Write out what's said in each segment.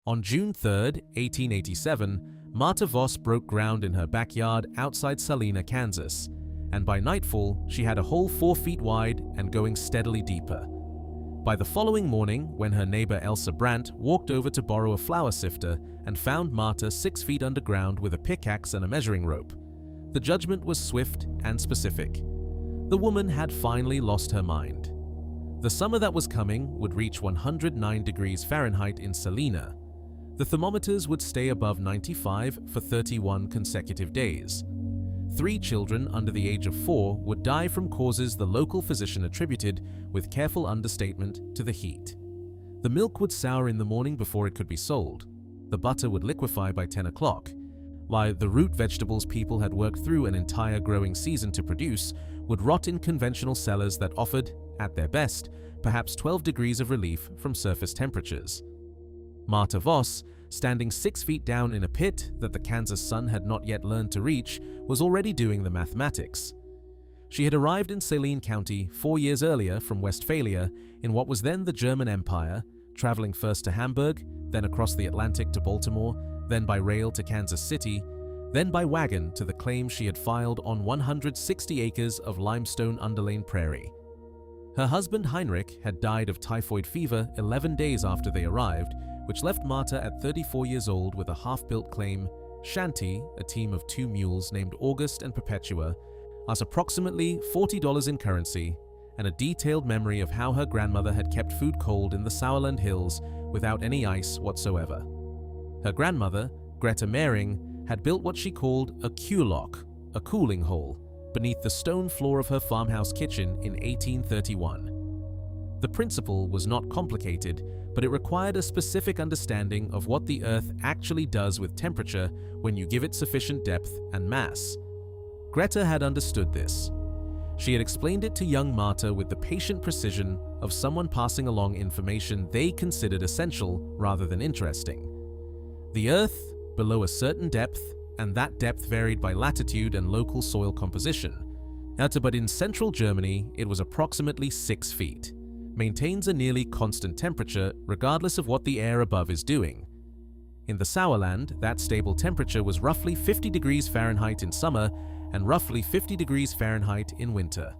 On June 3, 1887, Marta Voss broke ground in her backyard outside Salina, Kansas, and by nightfall, she had a hole 4 feet wide and going steadily deeper. By the following morning, when her neighbor Elsa Brandt walked over to borrow a flour sifter and found Marta 6 feet underground with a pickaxe and a measuring rope, the judgment was swift and specific. The woman had finally lost her mind. The summer that was coming would reach 109 degrees Fahrenheit in Salina. The thermometers would stay above 95 for 31 consecutive days. 3 children under the age of 4 would die from causes the local physician attributed, with careful understatement, to the heat. The milk would sour in the morning before it could be sold. The butter would liquefy by 10 o'clock. While the root vegetables people had worked through an entire growing season to produce would rot in conventional cellars that offered, at their best, perhaps 12 degrees of relief from surface temperatures. Marta Voss, standing 6 feet down in a pit that the Kansas sun had not yet learned to reach, was already doing the mathematics. She had arrived in Saline County 4 years earlier from Westphalia in what was then the German Empire, traveling first to Hamburg, then across the Atlantic to Baltimore, then by rail to Kansas City, then by wagon to the claim she had filed on 160 acres of limestone underlain prairie. Her husband Heinrich had died of typhoid fever 11 days after they arrived, which left Marta at 34 years old with a half-built claim, shanty, a team of 2 mules named August and Perpetua, as approximately $40 in currency, and a detailed memory of how her grandmother had kept food cold in the Sauerland hills without any ice whatsoever. Her grandmother, Greta Mehring, had built what she called a Q-lock, a cooling hole, beneath the stone floor of her farmhouse kitchen in 1831. The principle was not complicated, but it required a specific understanding of what the Earth actually does with temperature when you give it sufficient depth and mass. Greta had understood this. She had explained it to young Marta with the patient precision of someone passing along information they considered essential rather than interesting. The Earth, below a certain depth, and that depth varied by latitude and local soil composition. But in central Germany, it was approximately 6 feet. Maintains a nearly constant temperature regardless of what the air above is doing. In the Sauerland, that stable temperature was roughly 50 degrees Fahrenheit in summer and roughly 50 degrees Fahrenheit in winter.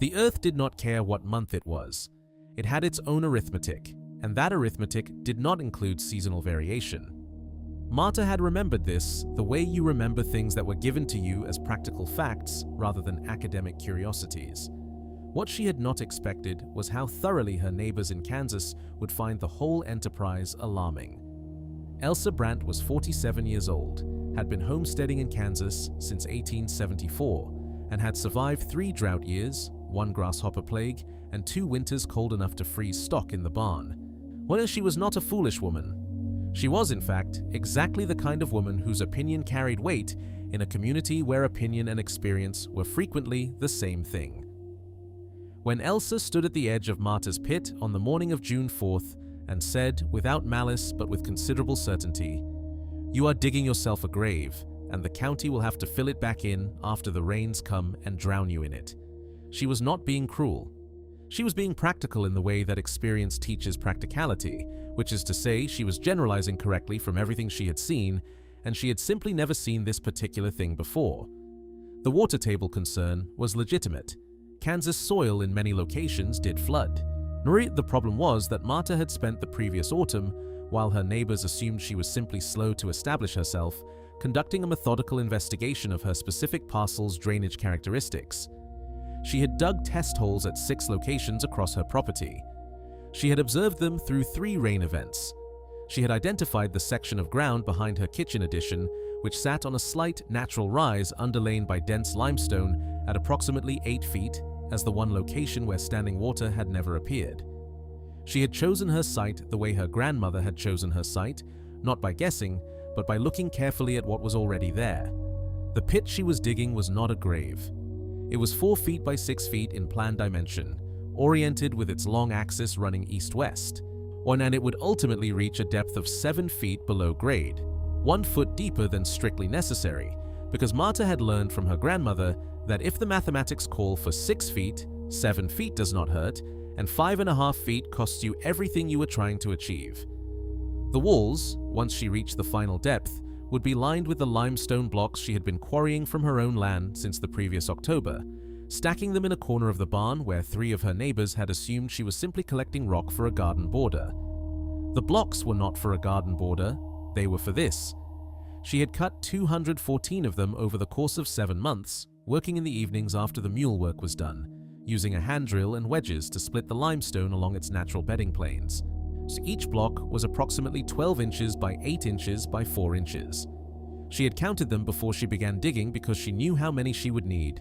The Earth did not care what month it was. It had its own arithmetic, and that arithmetic did not include seasonal variation. Marta had remembered this the way you remember things that were given to you as practical facts rather than academic curiosities. What she had not expected was how thoroughly her neighbors in Kansas would find the whole enterprise alarming. Elsa Brandt was 47 years old, had been homesteading in Kansas since 1874, and had survived 3 drought years, 1 grasshopper plague, and 2 winters cold enough to freeze stock in the barn. Well, she was not a foolish woman. She was, in fact, exactly the kind of woman whose opinion carried weight in a community where opinion and experience were frequently the same thing. When Elsa stood at the edge of Marta's pit on the morning of June 4th and said, without malice but with considerable certainty, "You are digging yourself a grave, and the county will have to fill it back in after the rains come and drown you in it," she was not being cruel. She was being practical in the way that experience teaches practicality, which is to say she was generalizing correctly from everything she had seen, and she had simply never seen this particular thing before. The water table concern was legitimate. Kansas soil in many locations did flood. The problem was that Marta had spent the previous autumn, while her neighbors assumed she was simply slow to establish herself, conducting a methodical investigation of her specific parcel's drainage characteristics. She had dug test holes at 6 locations across her property. She had observed them through 3 rain events. She had identified the section of ground behind her kitchen addition, which sat on a slight natural rise underlain by dense limestone at approximately 8 feet, as the one location where standing water had never appeared. She had chosen her site the way her grandmother had chosen her site, not by guessing, but by looking carefully at what was already there. The pit she was digging was not a grave. It was 4 feet by 6 feet in plan dimension, oriented with its long axis running east-west, and it would ultimately reach a depth of 7 feet below grade, 1 foot deeper than strictly necessary, because Marta had learned from her grandmother that if the mathematics call for 6 feet, 7 feet does not hurt, and 5.5 feet costs you everything you were trying to achieve. The walls, once she reached the final depth, would be lined with the limestone blocks she had been quarrying from her own land since the previous October, stacking them in a corner of the barn where 3 of her neighbors had assumed she was simply collecting rock for a garden border. The blocks were not for a garden border, they were for this. She had cut 214 of them over the course of 7 months, working in the evenings after the mule work was done, using a hand drill and wedges to split the limestone along its natural bedding planes. So each block was approximately 12 inches by 8 inches by 4 inches. She had counted them before she began digging because she knew how many she would need,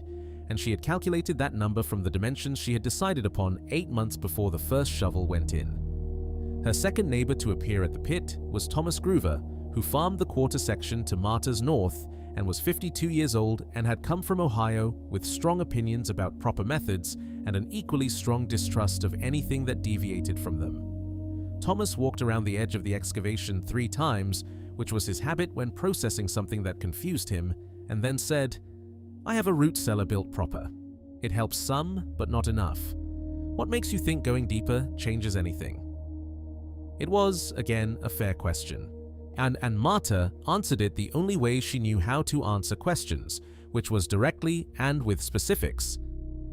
and she had calculated that number from the dimensions she had decided upon 8 months before the first shovel went in. Her second neighbor to appear at the pit was Thomas Groover, who farmed the quarter section to Marta's north and was 52 years old and had come from Ohio with strong opinions about proper methods and an equally strong distrust of anything that deviated from them. Thomas walked around the edge of the excavation 3 times, which was his habit when processing something that confused him, and then said, "I have a root cellar built proper. It helps some, but not enough. What makes you think going deeper changes anything?" It was, again, a fair question. And Marta answered it the only way she knew how to answer questions, which was directly and with specifics.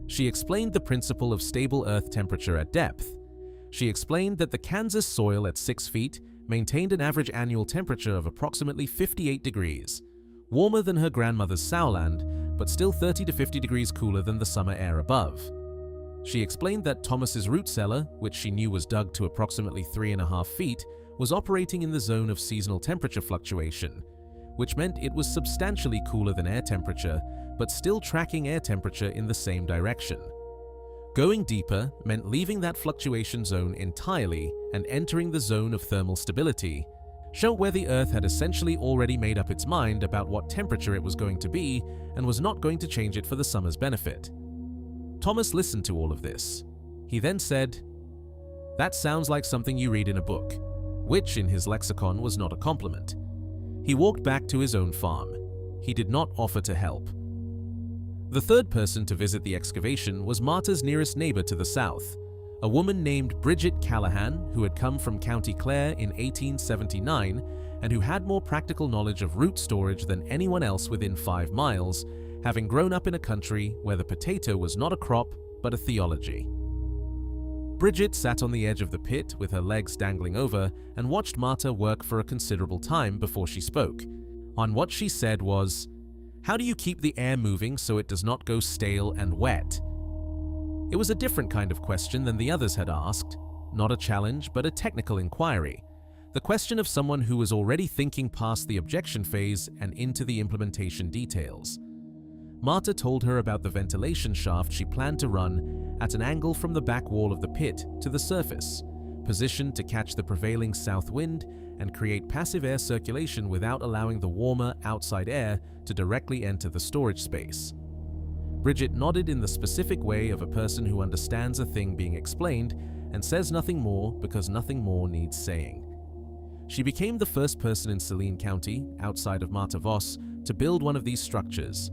She explained the principle of stable earth temperature at depth. She explained that the Kansas soil at 6 feet maintained an average annual temperature of approximately 58 degrees, warmer than her grandmother's Southland, but still 30 to 50 degrees cooler than the summer air above. She explained that Thomas's root cellar, which she knew was dug to approximately 3.5 feet, was operating in the zone of seasonal temperature fluctuation, which meant it was substantially cooler than air temperature, but still tracking air temperature in the same direction. Going deeper meant leaving that fluctuation zone entirely and entering the zone of thermal stability, show where the Earth had essentially already made up its mind about what temperature it was going to be and was not going to change it for the summer's benefit. Thomas listened to all of this. He then said, "That sounds like something you read in a book," which in his lexicon was not a compliment. He walked back to his own farm. He did not offer to help. The third person to visit the excavation was Marta's nearest neighbor to the south, a woman named Bridget Callahan, who had come from County Clare in 1879 and who had more practical knowledge of root storage than anyone else within 5 miles, having grown up in a country where the potato was not a crop but a theology. Bridget sat on the edge of the pit with her legs dangling over and watched Marta work for a considerable time before she spoke. On what she said was, "How do you keep the air moving so it does not go stale and wet?" It was a different kind of question than the others had asked, not a challenge but a technical inquiry, the question of someone who was already thinking past the objection phase and into the implementation details. Marta told her about the ventilation shaft she planned to run at an angle from the back wall of the pit to the surface, positioned to catch the prevailing south wind and create passive air circulation without allowing the warmer outside air to directly enter the storage space. Bridget nodded in the specific way of a person who understands a thing being explained and says nothing more because nothing more needs saying. She became the first person in Saline County, outside of Marta Voss, to build one of these structures,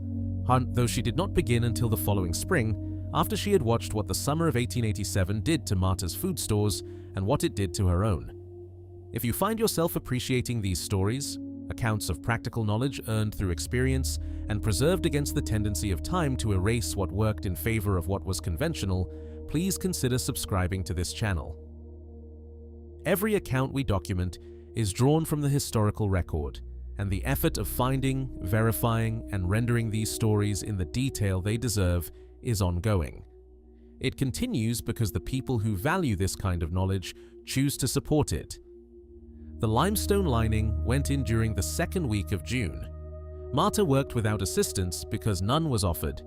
though she did not begin until the following spring, after she had watched what the summer of 1887 did to Marta's food stores and what it did to her own. If you find yourself appreciating these stories, accounts of practical knowledge earned through experience and preserved against the tendency of time to erase what worked in favor of what was conventional, please consider subscribing to this channel. Every account we document is drawn from the historical record, and the effort of finding, verifying, and rendering these stories in the detail they deserve is ongoing. It continues because the people who value this kind of knowledge choose to support it. The limestone lining went in during the second week of June. Marta worked without assistance because none was offered.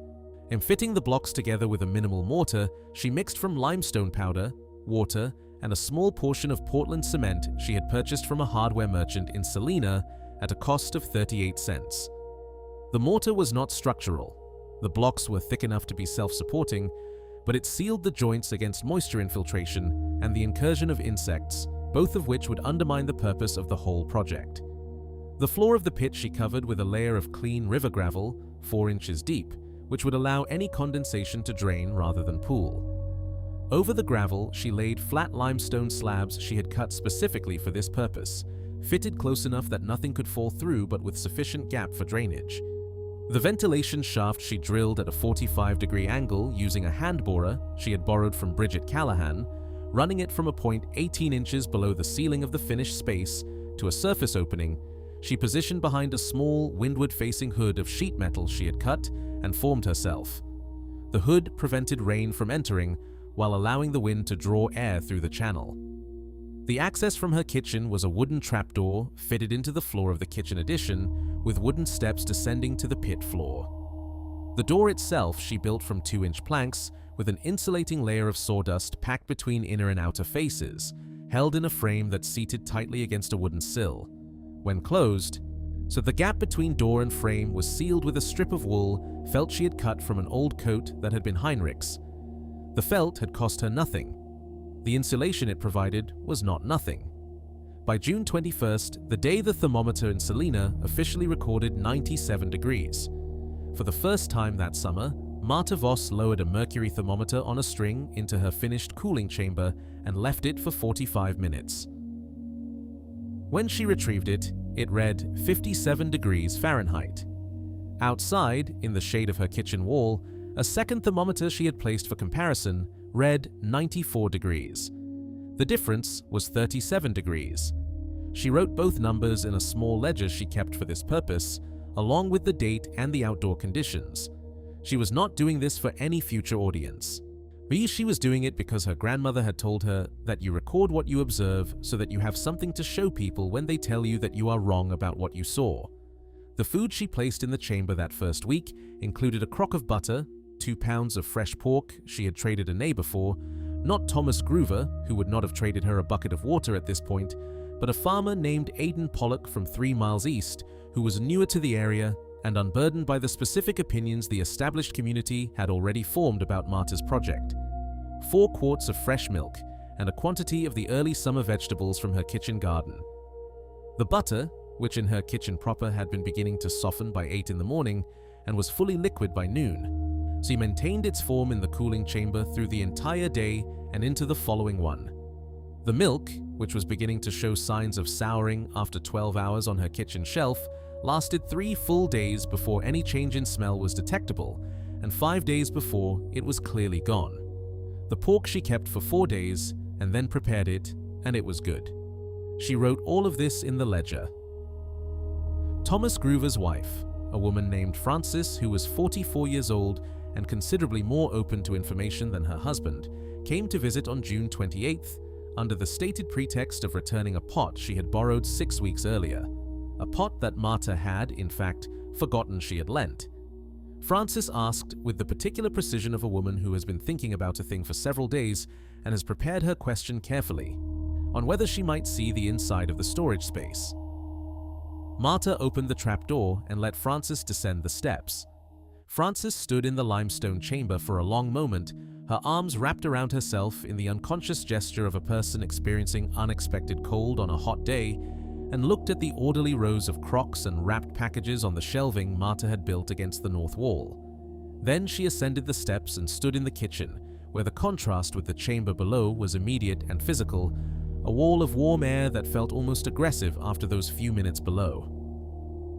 In fitting the blocks together with a minimal mortar, she mixed from limestone powder, water, and a small portion of Portland cement she had purchased from a hardware merchant in Salina at a cost of 38 cents. The mortar was not structural. The blocks were thick enough to be self-supporting, but it sealed the joints against moisture infiltration and the incursion of insects, both of which would undermine the purpose of the whole project. The floor of the pit she covered with a layer of clean river gravel, 4 inches deep, which would allow any condensation to drain rather than pool. Over the gravel, she laid flat limestone slabs she had cut specifically for this purpose, fitted close enough that nothing could fall through but with sufficient gap for drainage. The ventilation shaft she drilled at a 45-degree angle using a hand borer she had borrowed from Bridget Callahan, running it from a point 18 inches below the ceiling of the finished space to a surface opening, she positioned behind a small, windward-facing hood of sheet metal she had cut and formed herself. The hood prevented rain from entering while allowing the wind to draw air through the channel. The access from her kitchen was a wooden trapdoor fitted into the floor of the kitchen addition, with wooden steps descending to the pit floor. The door itself she built from 2-inch planks with an insulating layer of sawdust packed between inner and outer faces, held in a frame that seated tightly against a wooden sill. When closed, so the gap between door and frame was sealed with a strip of wool felt she had cut from an old coat that had been Heinrich's. The felt had cost her nothing. The insulation it provided was not nothing. By June 21st, the day the thermometer in Salina officially recorded 97 degrees. For the first time that summer, Marta Voss lowered a mercury thermometer on a string into her finished cooling chamber and left it for 45 minutes. When she retrieved it, it read 57 degrees Fahrenheit. Outside, in the shade of her kitchen wall, a second thermometer she had placed for comparison read 94 degrees. The difference was 37 degrees. She wrote both numbers in a small ledger she kept for this purpose, along with the date and the outdoor conditions. She was not doing this for any future audience. She was doing it because her grandmother had told her that you record what you observe so that you have something to show people when they tell you that you are wrong about what you saw. The food she placed in the chamber that first week included a crock of butter, 2 pounds of fresh pork she had traded a neighbor for, not Thomas Groover, who would not have traded her a bucket of water at this point, but a farmer named Aidan Pollock from 3 miles east, who was newer to the area and unburdened by the specific opinions the established community had already formed about Marta's project. 4 quarts of fresh milk and a quantity of the early summer vegetables from her kitchen garden. The butter, which in her kitchen proper had been beginning to soften by 8 in the morning and was fully liquid by noon, so maintained its form in the cooling chamber through the entire day and into the following one. The milk, which was beginning to show signs of souring after 12 hours on her kitchen shelf, lasted 3 full days before any change in smell was detectable, and 5 days before it was clearly gone. The pork she kept for 4 days and then prepared it, and it was good. She wrote all of this in the ledger. Thomas Groover's wife, a woman named Frances who was 44 years old and considerably more open to information than her husband, came to visit on June 28th under the stated pretext of returning a pot she had borrowed 6 weeks earlier, a pot that Marta had, in fact, forgotten she had lent. Frances asked with the particular precision of a woman who has been thinking about a thing for several days and has prepared her question carefully, on whether she might see the inside of the storage space. Marta opened the trapdoor and let Frances descend the steps. Frances stood in the limestone chamber for a long moment, her arms wrapped around herself in the unconscious gesture of a person experiencing unexpected cold on a hot day, and looked at the orderly rows of crocks and wrapped packages on the shelving Marta had built against the north wall. Then she ascended the steps and stood in the kitchen, where the contrast with the chamber below was immediate and physical, a wall of warm air that felt almost aggressive after those few minutes below.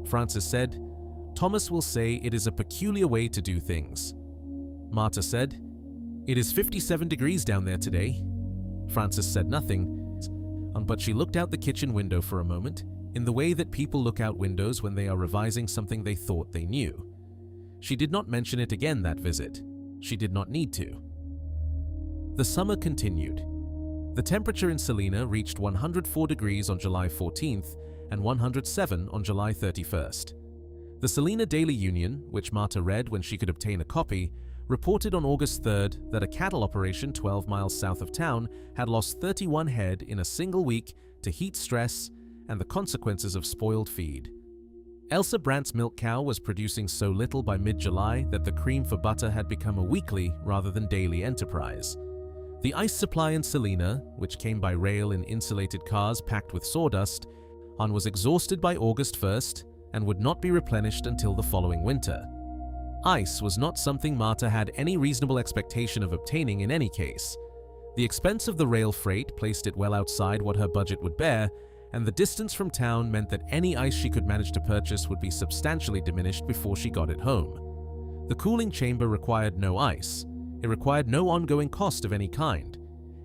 Frances said, "Thomas will say it is a peculiar way to do things." Marta said, "It is 57 degrees down there today." Frances said nothing, but she looked out the kitchen window for a moment, in the way that people look out windows when they are revising something they thought they knew. She did not mention it again that visit. She did not need to. The summer continued. The temperature in Salina reached 104 degrees on July 14th and 107 on July 31st. The Salina Daily Union, which Marta read when she could obtain a copy, reported on August 3rd that a cattle operation 12 miles south of town had lost 31 head in a single week to heat stress and the consequences of spoiled feed. Elsa Brandt's milk cow was producing so little by mid-July that the cream for butter had become a weekly rather than daily enterprise. The ice supply in Salina, which came by rail in insulated cars packed with sawdust, was exhausted by August 1st and would not be replenished until the following winter. Ice was not something Marta had any reasonable expectation of obtaining in any case. The expense of the rail freight placed it well outside what her budget would bear, and the distance from town meant that any ice she could manage to purchase would be substantially diminished before she got it home. The cooling chamber required no ice. It required no ongoing cost of any kind.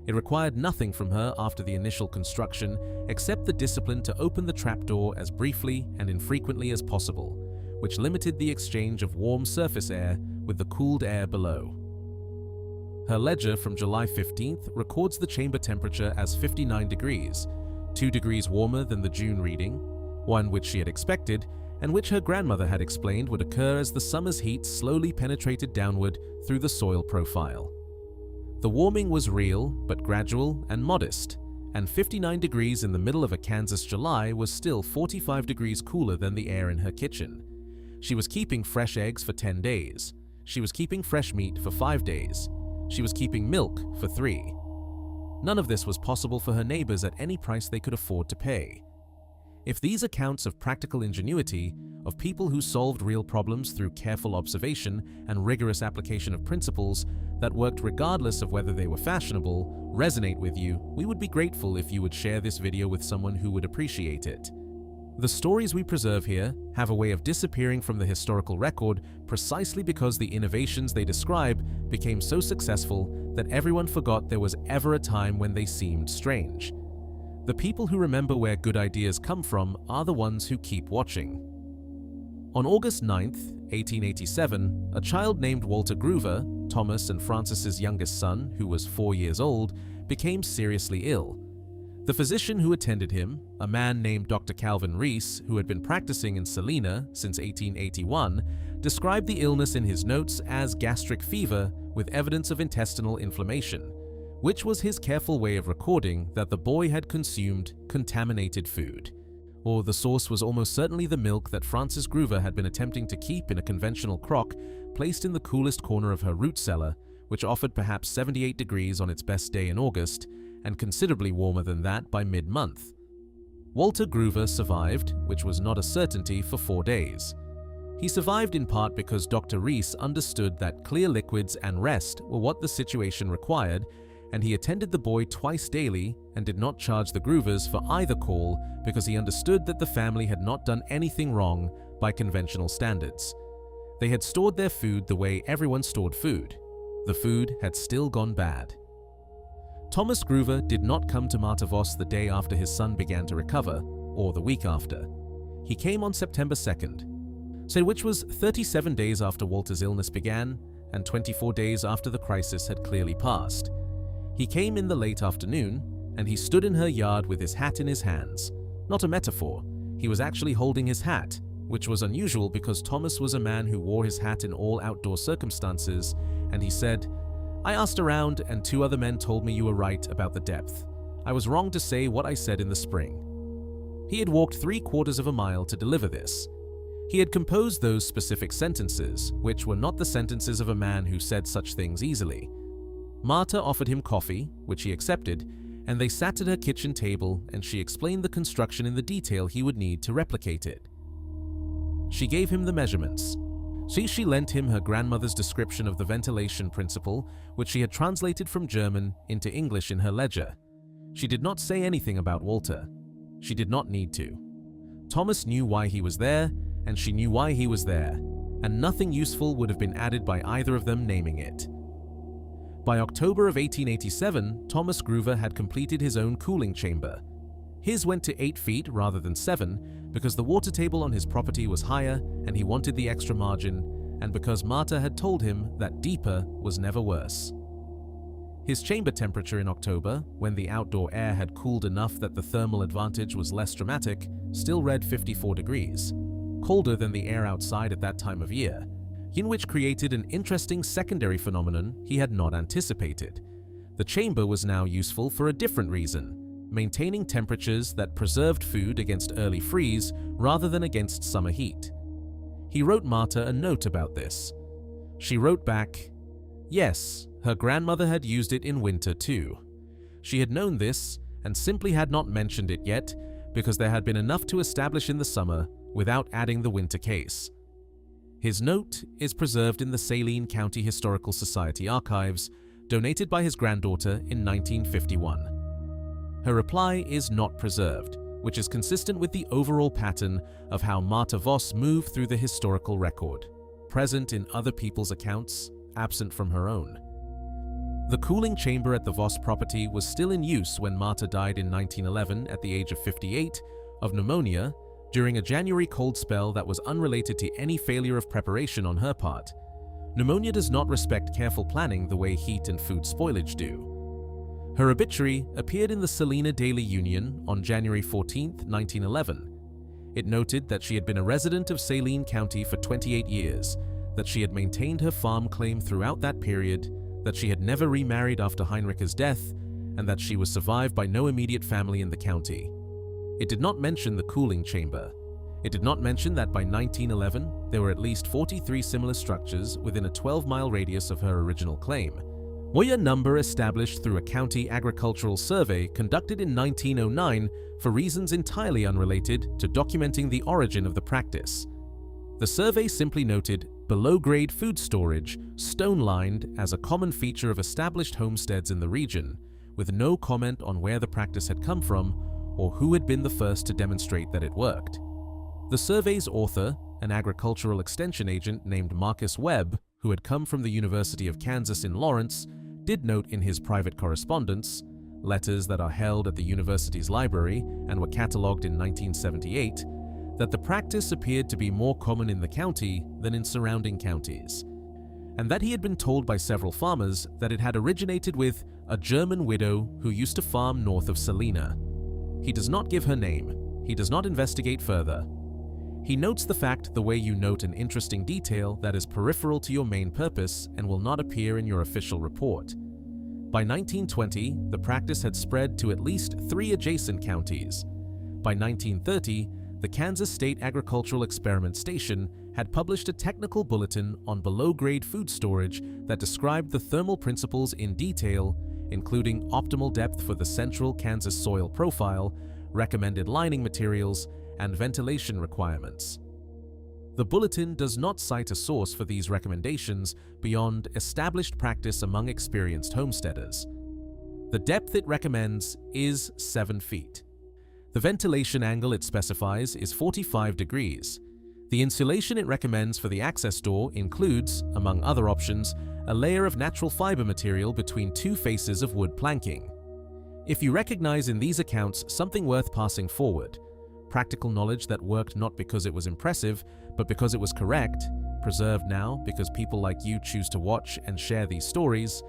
It required nothing from her after the initial construction except the discipline to open the trapdoor as briefly and infrequently as possible, which limited the exchange of warm surface air with the cooled air below. Her ledger from July 15th records the chamber temperature as 59 degrees, 2 degrees warmer than the June reading, one which she had expected and which her grandmother had explained would occur as the summer's heat slowly penetrated downward through the soil profile. The warming was real but gradual and modest, and 59 degrees in the middle of a Kansas July was still 45 degrees cooler than the air in her kitchen. She was keeping fresh eggs for 10 days. She was keeping fresh meat for 5 days. She was keeping milk for 3. None of this was possible for her neighbors at any price they could afford to pay. If these accounts of practical ingenuity, of people who solved real problems through careful observation and rigorous application of principles that worked regardless of whether they were fashionable, resonate with you, we would be grateful if you would share this video with someone who would appreciate it. The stories we preserve here have a way of disappearing from the historical record precisely because the innovations they describe became so successful that everyone forgot there was ever a time when they seemed strange. The people who remember where good ideas come from are the ones who keep watching. On August 9th, 1887, a child named Walter Groover, Thomas and Francis's youngest son, who was 4 years old, became seriously ill. The physician who attended him, a man named Dr. Calvin Reese, who had been practicing in Salina since 1881, described the illness in his notes as gastric fever with evidence of intestinal inflammation, which was his careful way of recording that the boy had consumed contaminated food. Or the source was almost certainly the milk that Frances Groover had been attempting to keep in a conventional crock placed in the coolest corner of her root cellar, which offered perhaps 78 degrees on its best day in August, and considerably warmer than that by mid-month. Walter Groover survived, which was not a certainty, for 4 days. He survived in part because Dr. Reese understood that clear liquids and rest were what the situation required, and he attended the boy twice daily and did not charge the Groovers for either call because he understood that the family had not done anything wrong by conventional standards. They had stored their food the way everyone stored food. The food had still gone bad. Thomas Groover did not come to Matavos the day after his son began to recover, or the week after. He came on September 2nd, which was 37 days after Walter's illness began and 24 days after the crisis had clearly passed. He came in the late afternoon, and he stood in her yard with his hat in his hands. Not a metaphor, he was actually holding his hat, which was unusual because Thomas was a man who wore his hat in all outdoor circumstances, and he said, "I asked around and 2 other men told me you were right about the depth. I was wrong to say what I said in the spring." He had walked 3/4 of a mile to deliver this. He had composed those specific sentences, which were not the sentences of a man who said such things easily. Marta offered him coffee, which he accepted, and they sat at her kitchen table and she explained the construction in the detail he would need to replicate it. She gave him the measurements. She lent him her grandmother's description of the ventilation principle, which she had translated from German into English in her ledger. She did not say anything about Walter. She did not need to. Thomas knew why he was there, and she knew why he was there, and nothing useful would have been added by either of them naming it. By October of 1887, Thomas Groover had completed his own cooling chamber. His went to 8 feet rather than 7 because the water table on his property was higher and he wanted the extra margin, and because Marta had told him that deeper was never worse. His chamber temperature in October, when the outdoor air had cooled enough that the thermal advantage was less dramatic, still read 54 degrees, colder than the air outside at that time of year, in which created an interesting secondary phenomenon he had not anticipated. The chamber was now useful for a different reason, maintaining temperatures that preserved food against early freeze rather than against summer heat. He wrote Marta a note about this. She wrote back, yes, her grandmother had used it in winter too. She had known this and simply had not mentioned it yet because there had been enough to establish in the summer without adding the winter case. His note is preserved in the Saline County Historical Society archives, donated by his granddaughter in 1951. Her reply is not preserved, which is consistent with the overall pattern of how Martha Voss moved through the historical record, present in other people's accounts, absent from her own. The cooling chamber at the Voss property was still in use when Martha died in 1911 at the age of 58 of pneumonia during a January cold spell that was unrelated to any failure of preparation on her part. Pneumonia does not respect careful planning the way heat and food spoilage do. Her obituary appeared in the Salina Daily Union on January 14, 1911. It noted that she had been a resident of Saline County for 28 years, that she had maintained her farm claim throughout that period, that she had never remarried after Heinrich's death, and that she was survived by no immediate family in the county. It did not mention the cooling chamber. It did not mention that by 1911, there were at least 43 similar structures within a 12-mile radius of her original claim. Moya number established through a county agricultural survey conducted in 1909 for reasons entirely unrelated to documenting the origin of the practice. The survey simply noted below-grade food storage, stone-lined, as a common feature of established homesteads in the region, with no comment on where the practice had come from or who had been the first to demonstrate that it worked. The survey's author, an agricultural extension agent named Marcus Webb, who had come from the University of Kansas in Lawrence, did note in his private correspondence, letters that are held at the university's library and were catalogued in 1978, that the practice appeared to be more common in the county than in surrounding counties, and that he had been told by several farmers that it had originated with a German widow who used to farm north of Salina. He does not give her name. He does not investigate further. He notes the fact the way you note an interesting detail that is peripheral to your main purpose and will not appear in your official report. By 1920, the practice had spread to at least 3 adjacent counties. By 1930, the Kansas State Agricultural Experiment Station had published a technical bulletin on below-grade food storage that described the thermal principles in detail, including optimal depth for the central Kansas soil profile, recommended lining materials, and ventilation requirements. The bulletin does not cite a source for these recommendations beyond established practice among experienced homesteaders. The depth it recommends is 7 feet. The ventilation angle it specifies is 45 degrees. The insulation it recommends for the access door includes, among other options, a layer of natural fiber material between 2 faces of wood planking. If you recognize in these accounts something worth passing forward, practical knowledge that worked not because it was impressive, but because it was correct, preserved now because people like you choose to watch and share these stories,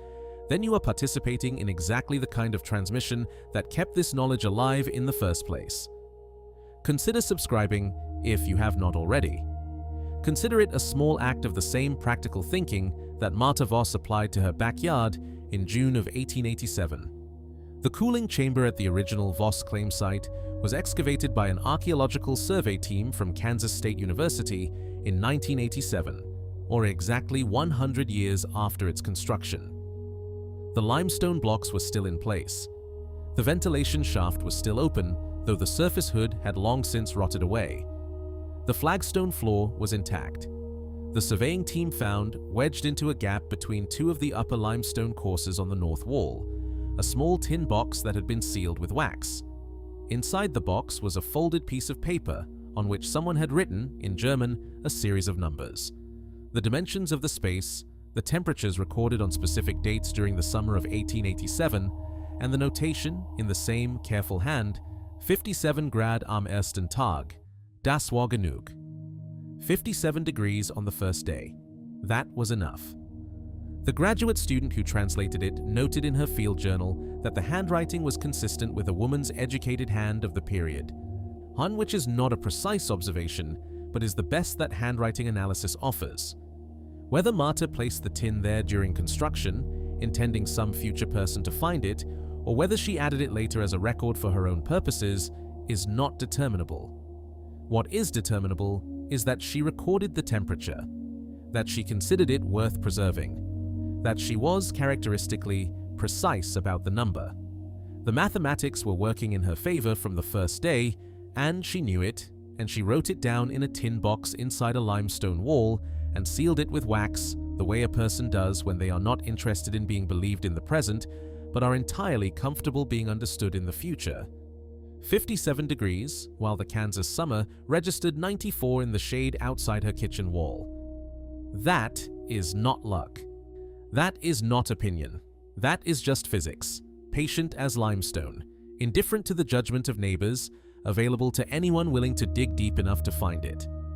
then you are participating in exactly the kind of transmission that kept this knowledge alive in the first place. Consider subscribing if you have not already. Consider it a small act of the same practical thinking that Martha Voss applied to her backyard in June of 1887. The cooling chamber at the original Voss claim site was excavated by an archaeological survey team from Kansas State University in 1987, or exactly 100 years after its construction. The limestone blocks were still in place. The ventilation shaft was still open, though the surface hood had long since rotted away. The flagstone floor was intact. The surveying team found, wedged into a gap between 2 of the upper limestone courses on the north wall, a small tin box that had been sealed with wax. Inside the box was a folded piece of paper on which someone had written, in German, a series of numbers. The dimensions of the space, the temperatures recorded on specific dates during the summer of 1887, and the notation, in the same careful hand, 57 Grad am ersten Tag, das war genug. 57 degrees on the first day. That was enough. The graduate student who translated it noted in her field journal that the handwriting was consistent with a woman's educated hand of the period, one which is not a precise observation, but is the best that handwriting analysis offers. Whether Martha placed the tin there during construction, intending some future person to find it, or whether she added it later as a record for her own purposes, is not determinable. What is determinable is that she recorded the temperature, that she considered it worth preserving, that she was characteristically precise about the number. The mathematics were working in her favor from the first day, and she knew it, and she wrote it down in a tin box inside a limestone wall and sealed it with wax the way a person does when they are not interested in being believed in the present, but are entirely comfortable being understood in the future. 57 degrees, while the Kansas summer registered 94 in the shade outside her kitchen wall. That is not luck. That is not opinion. That is just physics, patient as limestone, indifferent to the judgment of neighbors, available to anyone willing to dig deep enough to find it.